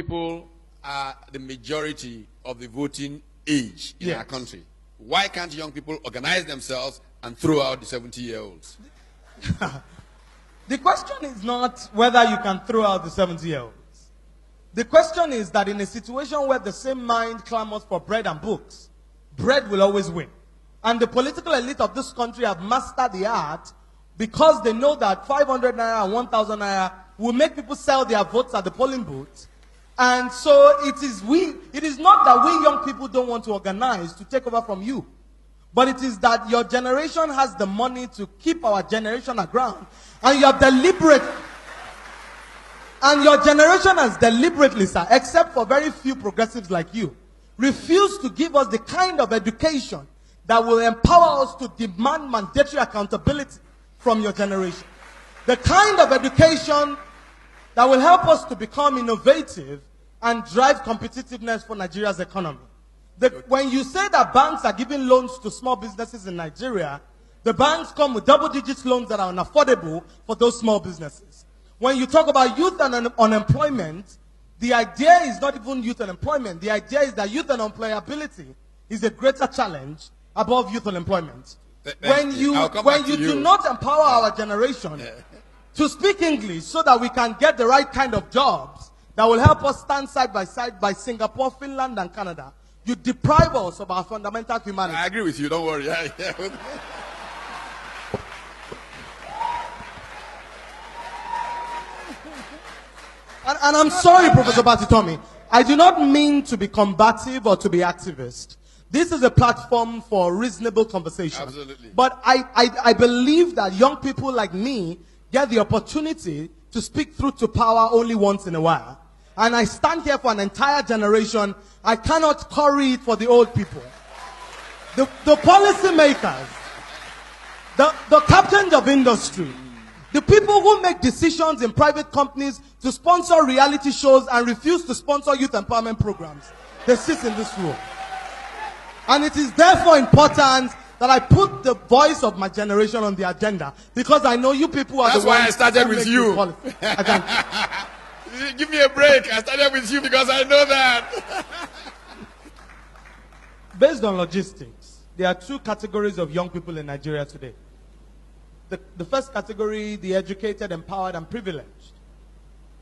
People are the majority of the voting age in our country. Why can't young people organize themselves and throw out the 70-year-olds? The question is not whether you can throw out the 70-year-olds. The question is that in a situation where the same mind clamors for bread and books, bread will always win. And the political elite of this country have mastered the art because they know that 500 naira and 1,000 naira will make people sell their votes at the polling booth. And so it is not that we young people don't want to organize to take over from you. But it is that your generation has the money to keep our generation aground. And you have deliberate, and your generation has deliberately, sir, except for very few progressives like you, refused to give us the kind of education that will empower us to demand mandatory accountability from your generation. The kind of education that will help us to become innovative and drive competitiveness for Nigeria's economy. When you say that banks are giving loans to small businesses in Nigeria, the banks come with double-digit loans that are unaffordable for those small businesses. When you talk about youth and unemployment, the idea is not even youth unemployment. The idea is that youth unemployability is a greater challenge above youth unemployment. When you do not empower our generation to speak English so that we can get the right kind of jobs that will help us stand side by Singapore, Finland, and Canada, you deprive us of our fundamental humanity. I agree with you, don't worry. And I'm sorry, Professor Batitomi, I do not mean to be combative or to be activist. This is a platform for reasonable conversation. Absolutely. But I believe that young people like me get the opportunity to speak truth to power only once in a while. And I stand here for an entire generation. I cannot curry it for the old people. The policy makers, the captains of industry, the people who make decisions in private companies to sponsor reality shows and refuse to sponsor youth empowerment programs, they sit in this room. And it is therefore important that I put the voice of my generation on the agenda, because I know you people are That's the ones. That's why I started with you. I thank you. Give me a break. I started with you because I know that. Based on logistics, there are two categories of young people in Nigeria today. The first category, the educated, empowered, and privileged.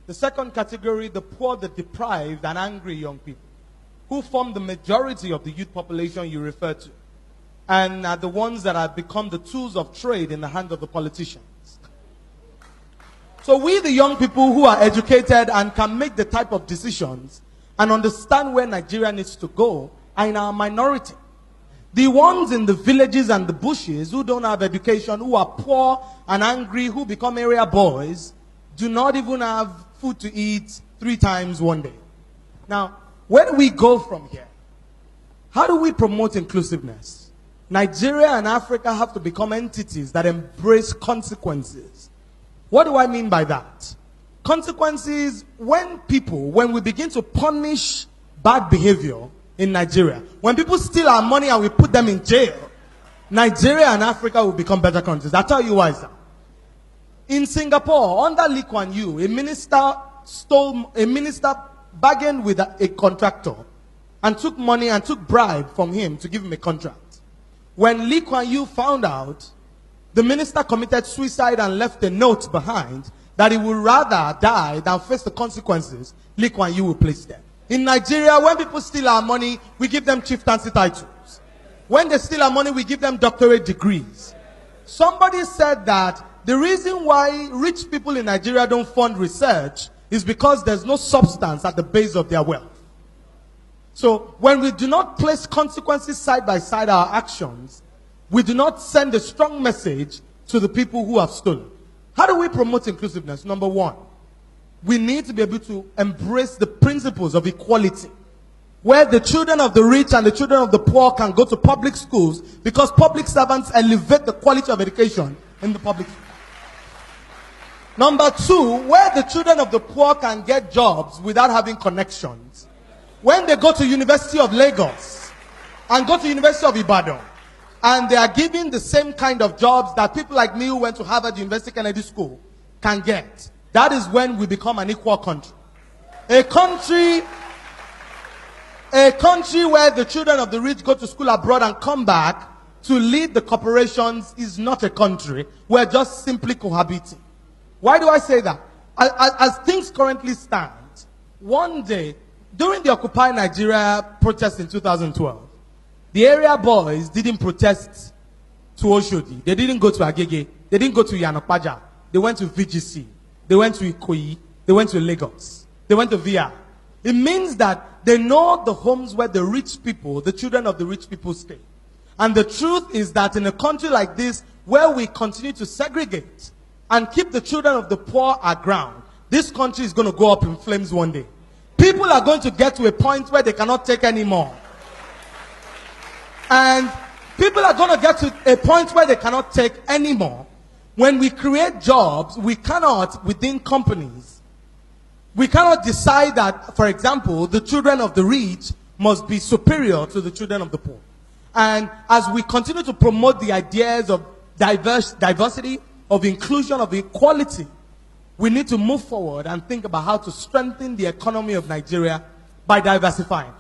The second category, the poor, the deprived, and angry young people, who form the majority of the youth population you refer to, and are the ones that have become the tools of trade in the hands of the politicians. So we, the young people who are educated and can make the type of decisions and understand where Nigeria needs to go, are in our minority. The ones in the villages and the bushes who don't have education, who are poor and angry, who become area boys, do not even have food to eat 3 times one day. Now, where do we go from here? How do we promote inclusiveness? Nigeria and Africa have to become entities that embrace consequences. What do I mean by that? Consequences, when we begin to punish bad behavior in Nigeria, when people steal our money and we put them in jail, Nigeria and Africa will become better countries. I'll tell you why, sir. In Singapore, under Lee Kuan Yew, a minister bargained with a contractor and took money and took bribe from him to give him a contract. When Lee Kuan Yew found out, the minister committed suicide and left a note behind that he would rather die than face the consequences Lee Kuan Yew will place them. In Nigeria, when people steal our money, we give them chieftaincy titles. When they steal our money, we give them doctorate degrees. Somebody said that the reason why rich people in Nigeria don't fund research is because there's no substance at the base of their wealth. So when we do not place consequences side by side our actions, we do not send a strong message to the people who have stolen. How do we promote inclusiveness? Number one, we need to be able to embrace the principles of equality, where the children of the rich and the children of the poor can go to public schools, because public servants elevate the quality of education in the public schools. Number two, where the children of the poor can get jobs without having connections. When they go to University of Lagos and go to University of Ibadan, and they are given the same kind of jobs that people like me who went to Harvard University Kennedy School can get, that is when we become an equal country. A country where the children of the rich go to school abroad and come back to lead the corporations is not a country. We're just simply cohabiting. Why do I say that? As things currently stand, one day, during the Occupy Nigeria protest in 2012, the area boys didn't protest to Oshodi. They didn't go to Agege. They didn't go to Yanokpaja. They went to VGC. They went to Ikoyi. They went to Lagos. They went to VIA. It means that they know the homes where the rich people, the children of the rich people stay. And the truth is that in a country like this, where we continue to segregate and keep the children of the poor aground, this country is going to go up in flames one day. People are going to get to a point where they cannot take anymore. And people are going to get to a point where they cannot take anymore. When we create jobs, we cannot, within companies, we cannot decide that, for example, the children of the rich must be superior to the children of the poor. And as we continue to promote the ideas of diversity, of inclusion, of equality, we need to move forward and think about how to strengthen the economy of Nigeria by diversifying.